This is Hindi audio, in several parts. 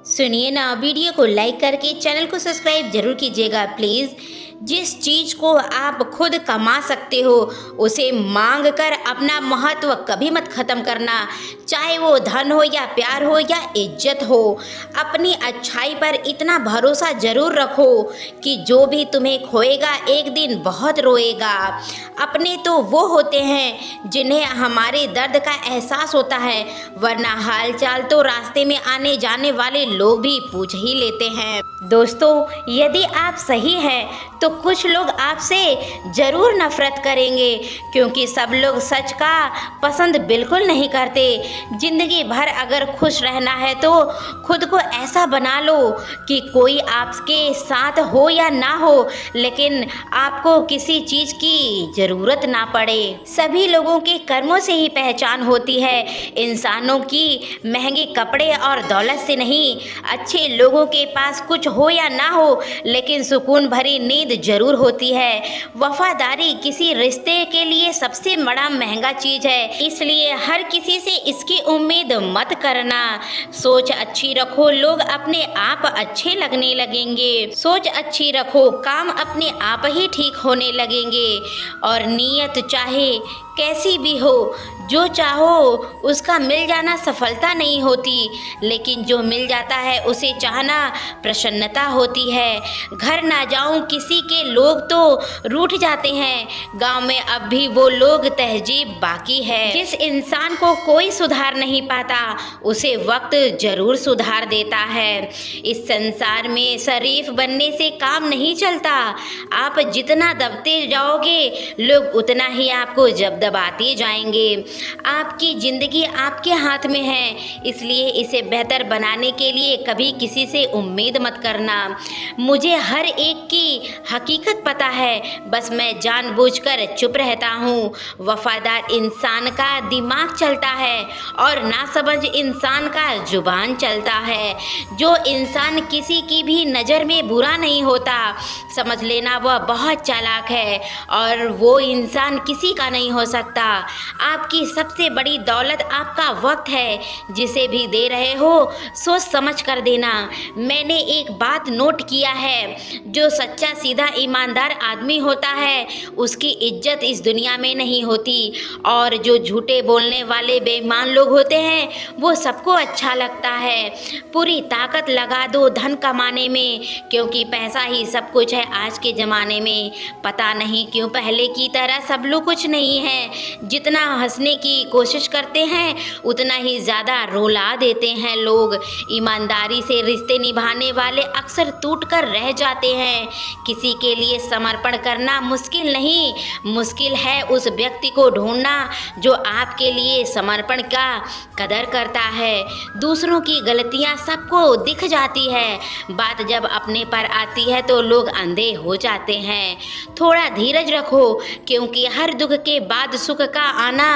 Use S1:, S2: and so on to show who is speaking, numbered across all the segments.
S1: सुनिए ना, वीडियो को लाइक करके चैनल को सब्सक्राइब जरूर कीजिएगा प्लीज़। जिस चीज़ को आप खुद कमा सकते हो उसे मांग कर अपना महत्व कभी मत ख़त्म करना, चाहे वो धन हो या प्यार हो या इज्जत हो। अपनी अच्छाई पर इतना भरोसा ज़रूर रखो कि जो भी तुम्हें खोएगा एक दिन बहुत रोएगा। अपने तो वो होते हैं जिन्हें हमारे दर्द का एहसास होता है, वरना हालचाल तो रास्ते में आने जाने वाले लोग भी पूछ ही लेते हैं। दोस्तों, यदि आप सही हैं तो कुछ लोग आपसे ज़रूर नफरत करेंगे, क्योंकि सब लोग सच का पसंद बिल्कुल नहीं करते। ज़िंदगी भर अगर खुश रहना है तो खुद को ऐसा बना लो कि कोई आपके साथ हो या ना हो, लेकिन आपको किसी चीज़ की ज़रूरत ना पड़े। सभी लोगों के कर्मों से ही पहचान होती है, इंसानों की महंगे कपड़े और दौलत से नहीं। अच्छे लोगों के पास कुछ हो या ना हो, लेकिन सुकून भरी नींद जरूर होती है। वफादारी किसी रिश्ते के लिए सबसे बड़ा महंगा चीज़ है, इसलिए हर किसी से इसकी उम्मीद मत करना। सोच अच्छी रखो, लोग अपने आप अच्छे लगने लगेंगे। सोच अच्छी रखो, काम अपने आप ही ठीक होने लगेंगे। और नीयत चाहे कैसी भी हो, जो चाहो उसका मिल जाना सफलता नहीं होती, लेकिन जो मिल जाता है उसे चाहना प्रसन्नता होती है। घर ना जाऊं किसी के लोग तो रूठ जाते हैं, गांव में अब भी वो लोग तहजीब बाकी है। जिस इंसान को कोई सुधार नहीं पाता उसे वक्त जरूर सुधार देता है। इस संसार में शरीफ बनने से काम नहीं चलता। आप जितना दबते जाओगे लोग उतना ही आपको दबाते जाएंगे। आपकी ज़िंदगी आपके हाथ में है, इसलिए इसे बेहतर बनाने के लिए कभी किसी से उम्मीद मत करना। मुझे हर एक की हकीकत पता है, बस मैं जानबूझकर चुप रहता हूँ। वफादार इंसान का दिमाग चलता है और नासमझ इंसान का जुबान चलता है। जो इंसान किसी की भी नज़र में बुरा नहीं होता, समझ लेना वह बहुत चालाक है, और वो इंसान किसी का नहीं हो सकता। आपकी सबसे बड़ी दौलत आपका वक्त है, जिसे भी दे रहे हो सोच समझ कर देना। मैंने एक बात नोट किया है, जो सच्चा सीधा ईमानदार आदमी होता है उसकी इज्जत इस दुनिया में नहीं होती, और जो झूठे बोलने वाले बेईमान लोग होते हैं वो सबको अच्छा लगता है। पूरी ताकत लगा दो धन कमाने में, क्योंकि पैसा ही सब कुछ है आज के ज़माने में। पता नहीं क्यों पहले की तरह सब लोग कुछ नहीं है। जितना हंसने की कोशिश करते हैं उतना ही ज़्यादा रुला देते हैं लोग। ईमानदारी से रिश्ते निभाने वाले अक्सर टूट कर रह जाते हैं। किसी के लिए समर्पण करना मुश्किल नहीं, मुश्किल है उस व्यक्ति को ढूंढना जो आपके लिए समर्पण का कदर करता है। दूसरों की गलतियां सबको दिख जाती है, बात जब अपने पर आती है तो लोग अंधे हो जाते हैं। थोड़ा धीरज रखो, क्योंकि हर दुख के बाद सुख का आना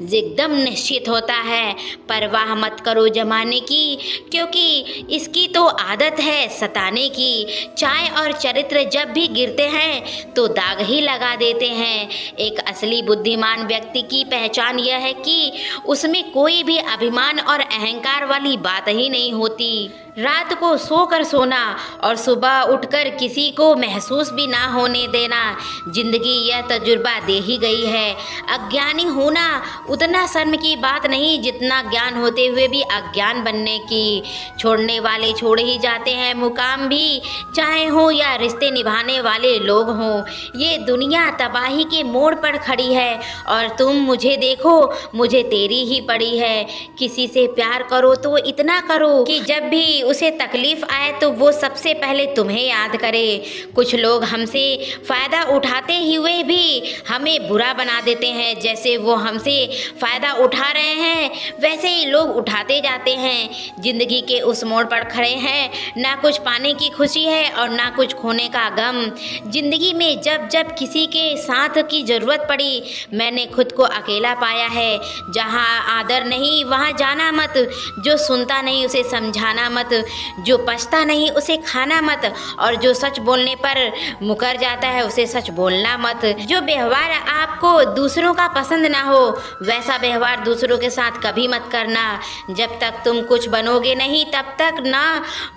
S1: एकदम निश्चित होता है। परवाह मत करो जमाने की, क्योंकि इसकी तो आदत है सताने की। चाय और चरित्र जब भी गिरते हैं तो दाग ही लगा देते हैं। एक असली बुद्धिमान व्यक्ति की पहचान यह है कि उसमें कोई भी अभिमान और अहंकार वाली बात ही नहीं होती। रात को सोकर सोना और सुबह उठकर किसी को महसूस भी ना होने देना, जिंदगी यह तजुर्बा दे ही गई है। अज्ञानी होना उतना शर्म की बात नहीं जितना ज्ञान होते हुए भी अज्ञान बनने की। छोड़ने वाले छोड़ ही जाते हैं मुकाम भी, चाहे हो या रिश्ते निभाने वाले लोग हों। ये दुनिया तबाही के मोड़ पर खड़ी है, और तुम मुझे देखो मुझे तेरी ही पड़ी है। किसी से प्यार करो तो इतना करो कि जब भी उसे तकलीफ आए तो वो सबसे पहले तुम्हें याद करे। कुछ लोग हमसे फ़ायदा उठाते हुए भी हमें बुरा बना देते हैं, जैसे वो हमसे फ़ायदा उठा रहे हैं वैसे ही लोग उठाते जाते हैं। ज़िंदगी के उस मोड़ पर खड़े हैं, ना कुछ पाने की खुशी है और ना कुछ खोने का गम। ज़िंदगी में जब जब किसी के साथ की ज़रूरत पड़ी मैंने खुद को अकेला पाया है। जहाँ आदर नहीं वहाँ जाना मत, जो सुनता नहीं उसे समझाना मत। जो पछता नहीं उसे खाना मत, और जो सच बोलने पर मुकर जाता है उसे सच बोलना मत। जो व्यवहार आपको दूसरों का पसंद ना हो वैसा व्यवहार दूसरों के साथ कभी मत करना। जब तक तुम कुछ बनोगे नहीं तब तक ना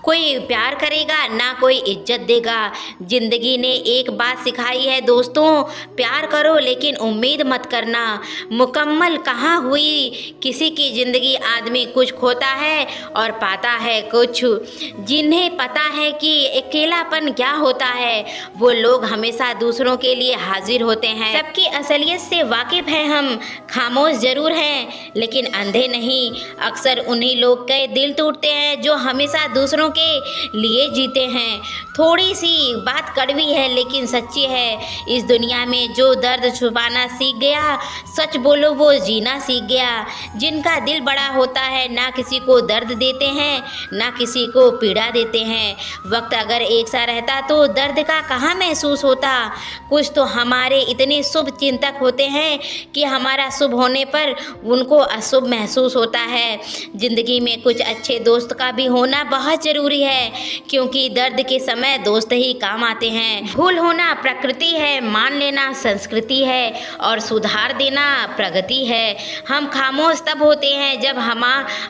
S1: कोई प्यार करेगा ना कोई इज्जत देगा। जिंदगी ने एक बात सिखाई है दोस्तों, प्यार करो लेकिन उम्मीद मत करना। मुकम्मल कहाँ हुई किसी की जिंदगी, आदमी कुछ खोता है और पाता है कुछ। जिन्हें पता है कि अकेलापन क्या होता है वो लोग हमेशा दूसरों के लिए हाजिर होते हैं। सबकी असलियत से वाकिफ हैं हम, खामोश जरूर हैं लेकिन अंधे नहीं। अक्सर उन्हीं लोग के दिल टूटते हैं जो हमेशा दूसरों के लिए जीते हैं। थोड़ी सी बात कड़वी है लेकिन सच्ची है। इस दुनिया में जो दर्द छुपाना सीख गया, सच बोलो वो जीना सीख गया। जिनका दिल बड़ा होता है ना किसी को दर्द देते हैं ना किसी को पीड़ा देते हैं। वक्त अगर एक सा रहता तो दर्द का कहाँ महसूस होता। कुछ तो हमारे इतने शुभ चिंतक होते हैं कि हमारा शुभ होने पर उनको अशुभ महसूस होता है। जिंदगी में कुछ अच्छे दोस्त का भी होना बहुत ज़रूरी है, क्योंकि दर्द के समय दोस्त ही काम आते हैं। भूल होना प्रकृति है, मान लेना संस्कृति है और सुधार देना प्रगति है। हम खामोश तब होते हैं जब हम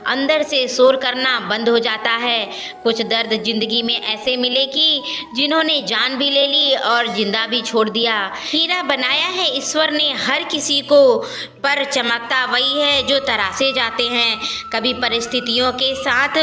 S1: अंदर से शोर करना बंद हो जाता है। कुछ दर्द जिंदगी में ऐसे मिले कि जिन्होंने जान भी ले ली और जिंदा भी छोड़ दिया। हीरा बनाया है ईश्वर ने हर किसी को, पर चमकता वही है जो तराशे जाते हैं। कभी परिस्थितियों के साथ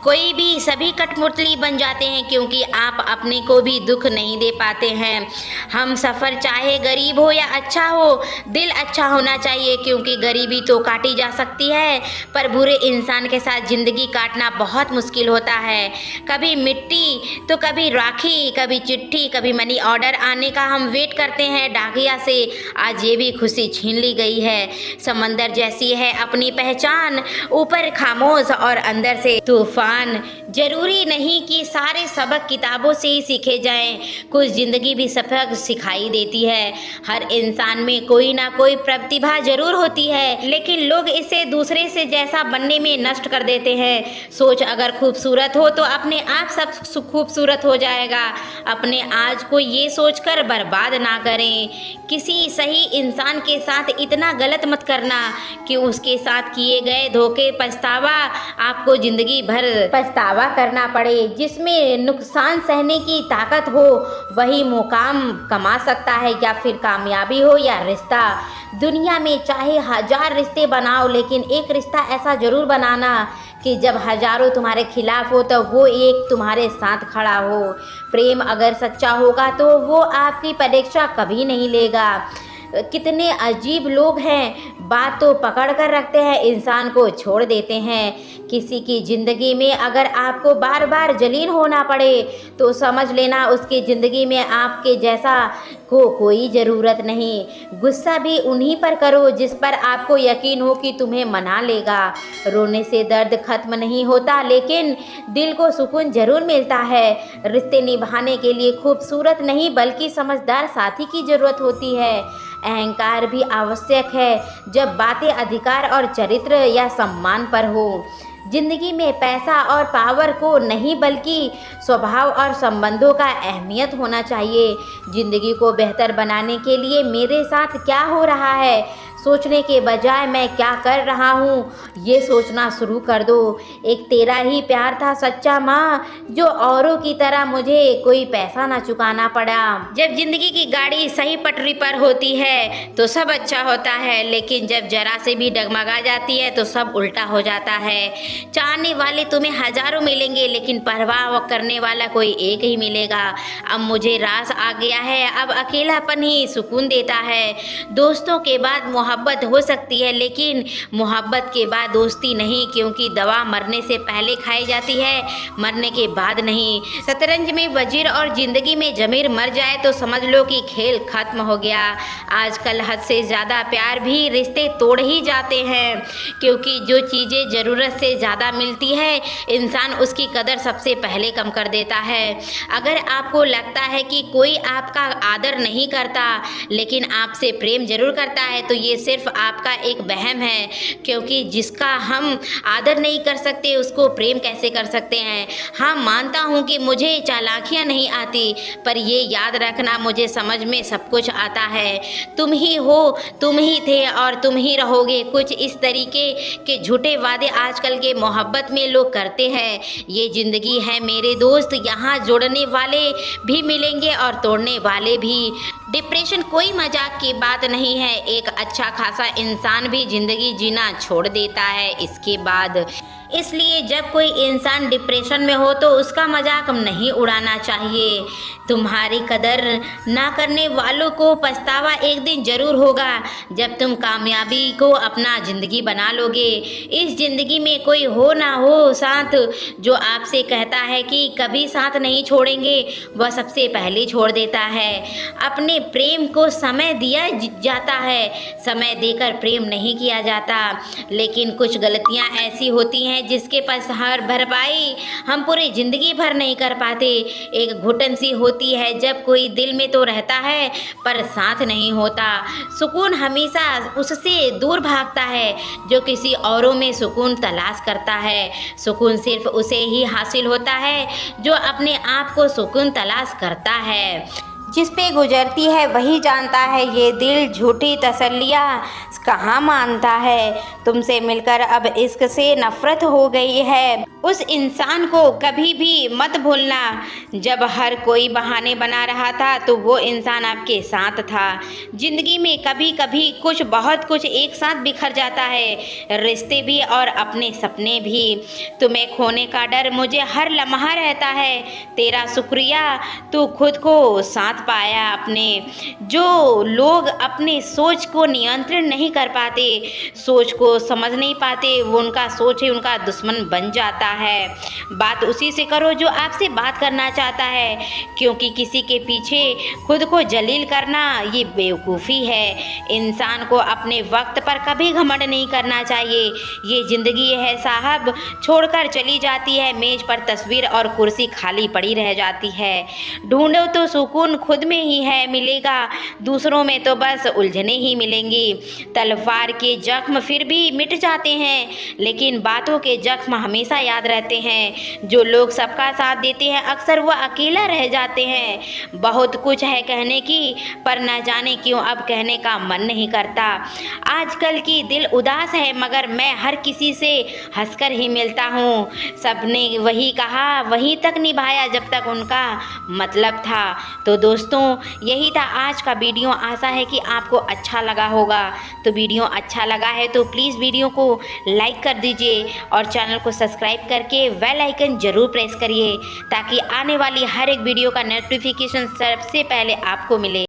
S1: कोई भी सभी कठपुतली बन जाते हैं, क्योंकि आप अपने को भी दुख नहीं दे पाते हैं। हम सफ़र चाहे गरीब हो या अच्छा हो, दिल अच्छा होना चाहिए, क्योंकि गरीबी तो काटी जा सकती है पर बुरे इंसान के साथ ज़िंदगी काटना बहुत मुश्किल होता है। कभी मिट्टी तो कभी राखी, कभी चिट्ठी, कभी मनी ऑर्डर आने का हम वेट करते हैं डाकिया से। आज ये भी खुशी छीन ली गई है। समंदर जैसी है अपनी पहचान, ऊपर खामोश और अंदर से तूफान। जरूरी नहीं कि सारे सबक किताबों से ही सीखे जाएं, कुछ ज़िंदगी भी सबक सिखाई देती है। हर इंसान में कोई ना कोई प्रतिभा जरूर होती है, लेकिन लोग इसे दूसरे से जैसा बनने में नष्ट कर देते हैं। सोच अगर खूबसूरत हो तो अपने आप सब खूबसूरत हो जाएगा। अपने आज को ये सोचकर बर्बाद ना करें। किसी सही इंसान के साथ इतना गलत मत करना कि उसके साथ किए गए धोखे पछतावा आपको जिंदगी भर पछतावा करना पड़े। जिसमें नुकसान सहने की ताकत हो वही मुकाम कमा सकता है, या फिर कामयाबी हो या रिश्ता। दुनिया में चाहे 1000 रिश्ते बनाओ, लेकिन एक रिश्ता ऐसा ज़रूर बनाना कि जब हजारों तुम्हारे खिलाफ हो तो वो एक तुम्हारे साथ खड़ा हो। प्रेम अगर सच्चा होगा तो वो आपकी परीक्षा कभी नहीं लेगा। कितने अजीब लोग हैं, बात तो पकड़ कर रखते हैं, इंसान को छोड़ देते हैं। किसी की ज़िंदगी में अगर आपको बार बार जलील होना पड़े तो समझ लेना उसकी ज़िंदगी में आपके जैसा को कोई ज़रूरत नहीं। गुस्सा भी उन्हीं पर करो जिस पर आपको यकीन हो कि तुम्हें मना लेगा। रोने से दर्द खत्म नहीं होता, लेकिन दिल को सुकून ज़रूर मिलता है। रिश्ते निभाने के लिए खूबसूरत नहीं बल्कि समझदार साथी की ज़रूरत होती है। अहंकार भी आवश्यक है जब बातें अधिकार और चरित्र या सम्मान पर हो। जिंदगी में पैसा और पावर को नहीं बल्कि स्वभाव और संबंधों का अहमियत होना चाहिए। जिंदगी को बेहतर बनाने के लिए मेरे साथ क्या हो रहा है सोचने के बजाय मैं क्या कर रहा हूँ ये सोचना शुरू कर दो। एक तेरा ही प्यार था सच्चा माँ, जो औरों की तरह मुझे कोई पैसा ना चुकाना पड़ा। जब जिंदगी की गाड़ी सही पटरी पर होती है तो सब अच्छा होता है, लेकिन जब जरा से भी डगमगा जाती है तो सब उल्टा हो जाता है। चाहने वाले तुम्हें हजारों मिलेंगे, लेकिन परवाह करने वाला कोई एक ही मिलेगा। अब मुझे रास आ गया है, अब अकेलापन ही सुकून देता है। दोस्तों के बाद मोहब्बत हो सकती है, लेकिन मोहब्बत के बाद दोस्ती नहीं, क्योंकि दवा मरने से पहले खाई जाती है, मरने के बाद नहीं। शतरंज में वजीर और जिंदगी में जमीर मर जाए तो समझ लो कि खेल खत्म हो गया। आजकल हद से ज़्यादा प्यार भी रिश्ते तोड़ ही जाते हैं, क्योंकि जो चीज़ें ज़रूरत से ज़्यादा मिलती है इंसान उसकी कदर सबसे पहले कम कर देता है। अगर आपको लगता है कि कोई आपका आदर नहीं करता लेकिन आपसे प्रेम जरूर करता है तो ये सिर्फ आपका एक वहम है, क्योंकि जिसका हम आदर नहीं कर सकते उसको प्रेम कैसे कर सकते हैं। हाँ, मानता हूँ कि मुझे चालाकियाँ नहीं आती, पर ये याद रखना मुझे समझ में सब कुछ आता है। तुम ही हो, तुम ही थे और तुम ही रहोगे। कुछ इस तरीके के झूठे वादे आजकल के मोहब्बत में लोग करते हैं। ये ज़िंदगी है मेरे दोस्त, यहाँ जोड़ने वाले भी मिलेंगे और तोड़ने वाले भी। डिप्रेशन कोई मजाक की बात नहीं है। एक अच्छा खासा इंसान भी ज़िंदगी जीना छोड़ देता है इसके बाद। इसलिए जब कोई इंसान डिप्रेशन में हो तो उसका मजाक नहीं उड़ाना चाहिए। तुम्हारी कदर ना करने वालों को पछतावा एक दिन ज़रूर होगा, जब तुम कामयाबी को अपना ज़िंदगी बना लोगे। इस ज़िंदगी में कोई हो ना हो साथ, जो आपसे कहता है कि कभी साथ नहीं छोड़ेंगे, वह सबसे पहले छोड़ देता है। अपने प्रेम को समय दिया जाता है, समय देकर प्रेम नहीं किया जाता। लेकिन कुछ गलतियाँ ऐसी होती हैं जिसके पास हर भरपाई हम पूरी ज़िंदगी भर नहीं कर पाते। एक घुटन सी होती है जब कोई दिल में तो रहता है पर साथ नहीं होता। सुकून हमेशा उससे दूर भागता है जो किसी औरों में सुकून तलाश करता है। सुकून सिर्फ उसे ही हासिल होता है जो अपने आप को सुकून तलाश करता है। जिस पे गुजरती है वही जानता है ये दिल झूठी तसल्लियाँ कहाँ मानता है। तुमसे मिलकर अब इश्क से नफरत हो गई है। उस इंसान को कभी भी मत भूलना जब हर कोई बहाने बना रहा था तो वो इंसान आपके साथ था। ज़िंदगी में कभी कभी बहुत कुछ एक साथ बिखर जाता है, रिश्ते भी और अपने सपने भी। तुम्हें खोने का डर मुझे हर लम्हा रहता है। तेरा शुक्रिया, तू खुद को साथ पाया अपने। जो लोग अपने सोच को नियंत्रण नहीं कर पाते, सोच को समझ नहीं पाते, वो उनका सोच ही उनका दुश्मन बन जाता है। बात उसी से करो जो आपसे बात करना चाहता है, क्योंकि किसी के पीछे खुद को जलील करना ये बेवकूफ़ी है। इंसान को अपने वक्त पर कभी घमंड नहीं करना चाहिए। ये ज़िंदगी है साहब, छोड़कर चली जाती है। मेज पर तस्वीर और कुर्सी खाली पड़ी रह जाती है। ढूंढो तो सुकून खुद में ही है मिलेगा, दूसरों में तो बस उलझने ही मिलेंगी। तलवार के जख्म फिर भी मिट जाते हैं, लेकिन बातों के जख्म हमेशा याद रहते हैं। जो लोग सबका साथ देते हैं अक्सर वो अकेला रह जाते हैं। बहुत कुछ है कहने की, पर न जाने क्यों अब कहने का मन नहीं करता। आजकल की दिल उदास है, मगर मैं हर किसी से हंसकर ही मिलता हूँ। सबने वही कहा, वहीं तक निभाया जब तक उनका मतलब था। तो दोस्तों, यही था आज का वीडियो। आशा है कि आपको अच्छा लगा होगा। तो वीडियो अच्छा लगा है तो प्लीज़ वीडियो को लाइक कर दीजिए और चैनल को सब्सक्राइब करके बेल आइकन ज़रूर प्रेस करिए, ताकि आने वाली हर एक वीडियो का नोटिफिकेशन सबसे पहले आपको मिले।